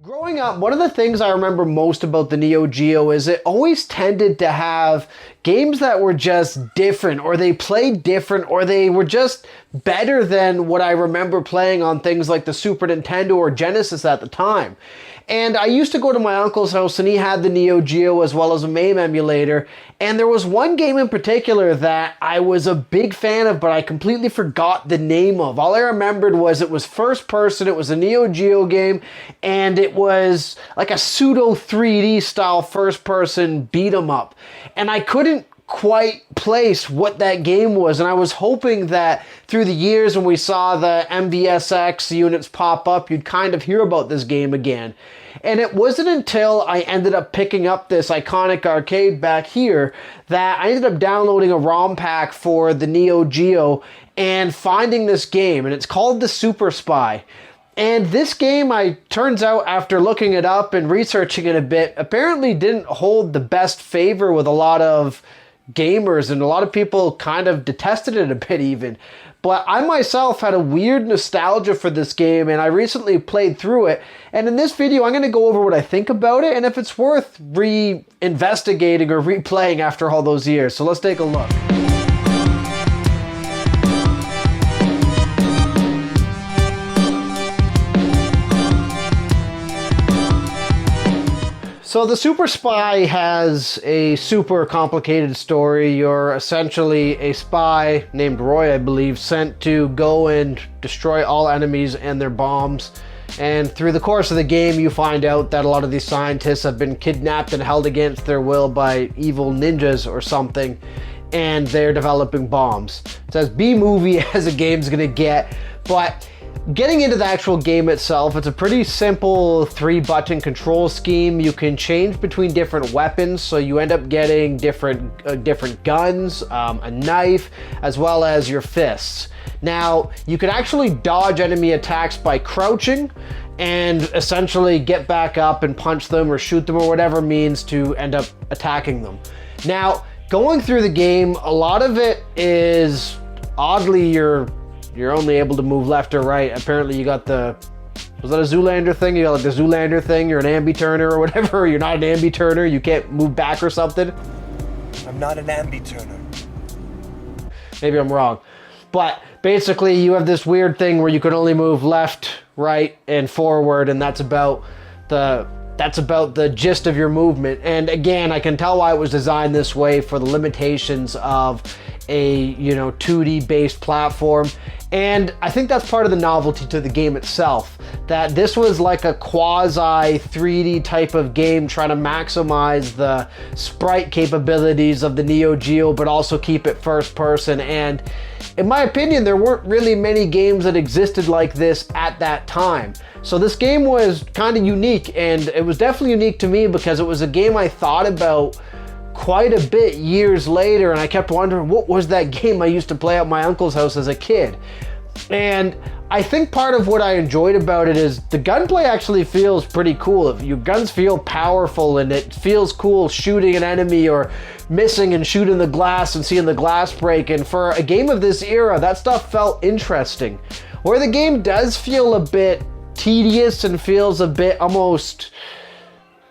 Growing up, one of the things I remember most about the Neo Geo is it always tended to have games that were just different, or they played different, or they were just better than what I remember playing on things like the Super Nintendo or Genesis at the time. And I used to go to my uncle's house and he had the Neo Geo as well as a MAME emulator. And there was one game in particular that I was a big fan of, but I completely forgot the name of. All I remembered was it was first person, it was a Neo Geo game, and it was like a pseudo 3D style first person beat 'em up. And I couldn't quite place what that game was, and I was hoping that through the years when we saw the MVSX units pop up, you'd kind of hear about this game again. And it wasn't until I ended up picking up this iconic arcade back here that I ended up downloading a ROM pack for the Neo Geo and finding this game, and it's called the Super Spy. And this game, turns out after looking it up and researching it a bit, apparently didn't hold the best favor with a lot of gamers, and a lot of people kind of detested it a bit even. But I myself had a weird nostalgia for this game, and I recently played through it. And in this video, I'm going to go over what I think about it and if it's worth re-investigating or replaying after all those years. So let's take a look. So the Super Spy has a super complicated story. You're essentially a spy named Roy, I believe, sent to go and destroy all enemies and their bombs. And through the course of the game, you find out that a lot of these scientists have been kidnapped and held against their will by evil ninjas or something, and they're developing bombs. It's as B-movie as a game's gonna get, but getting into the actual game itself, it's a pretty simple 3-button control scheme. You can change between different weapons, so you end up getting different guns, a knife, as well as your fists. Now, you can actually dodge enemy attacks by crouching and essentially get back up and punch them or shoot them or whatever means to end up attacking them. Now, going through the game, a lot of it is oddly you're only able to move left or right. Apparently you got was that a Zoolander thing? You got like the Zoolander thing, you're an ambi-turner or whatever, or you're not an ambi-turner, you can't move back or something. I'm not an ambi-turner. Maybe I'm wrong. But basically you have this weird thing where you can only move left, right, and forward, and that's about the gist of your movement. And again, I can tell why it was designed this way, for the limitations of a 2D based platform. And I think that's part of the novelty to the game itself, that this was like a quasi 3D type of game trying to maximize the sprite capabilities of the Neo Geo, but also keep it first person. And in my opinion, there weren't really many games that existed like this at that time. So this game was kind of unique, and it was definitely unique to me because it was a game I thought about quite a bit years later, and I kept wondering, what was that game I used to play at my uncle's house as a kid? And I think part of what I enjoyed about it is the gunplay actually feels pretty cool. Your guns feel powerful, and it feels cool shooting an enemy or missing and shooting the glass and seeing the glass break. And for a game of this era, that stuff felt interesting. Where the game does feel a bit tedious and feels a bit almost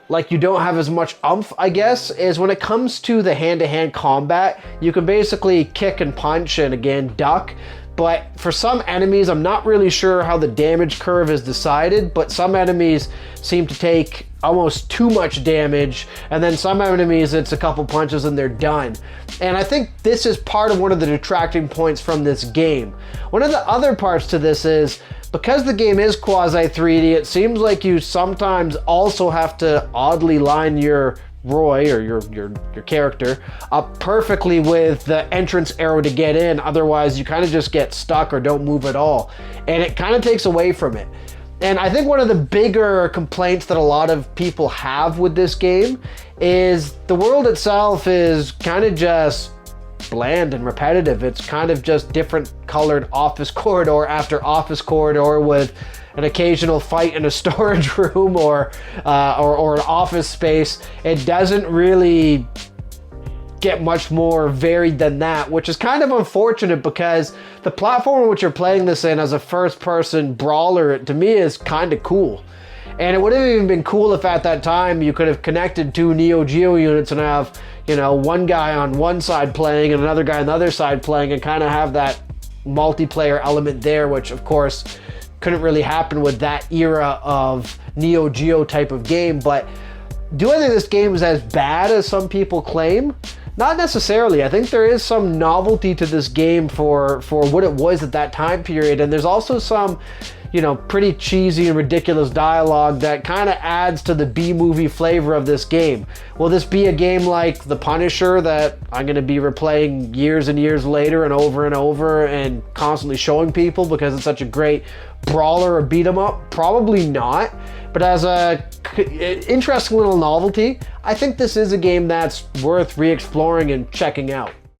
like you don't have as much oomph, I guess, is when it comes to the hand-to-hand combat. You can basically kick and punch and again duck, but for some enemies, I'm not really sure how the damage curve is decided, but some enemies seem to take almost too much damage, and then some enemies it's a couple punches and they're done. And I think this is part of one of the detracting points from this game. One of the other parts to this is, because the game is quasi 3D, it seems like you sometimes also have to oddly line your Roy, or your character, up perfectly with the entrance arrow to get in. Otherwise, you kind of just get stuck or don't move at all. And it kind of takes away from it. And I think one of the bigger complaints that a lot of people have with this game is the world itself is kind of just bland and repetitive. It's kind of just different colored office corridor after office corridor with an occasional fight in a storage room or an office space. It doesn't really get much more varied than that, which is kind of unfortunate because the platform in which you're playing this in as a first-person brawler, to me, is kind of cool. And it would have even been cool if at that time you could have connected 2 Neo Geo units and have, you know, one guy on one side playing and another guy on the other side playing, and kind of have that multiplayer element there, which of course couldn't really happen with that era of Neo Geo type of game. But do I think this game is as bad as some people claim? Not necessarily. I think there is some novelty to this game for what it was at that time period, and there's also some, you know, pretty cheesy and ridiculous dialogue that kind of adds to the B-movie flavor of this game. Will this be a game like The Punisher that I'm going to be replaying years and years later and over and constantly showing people because it's such a great brawler or beat 'em up? Probably not. But as a interesting little novelty, I think this is a game that's worth re-exploring and checking out.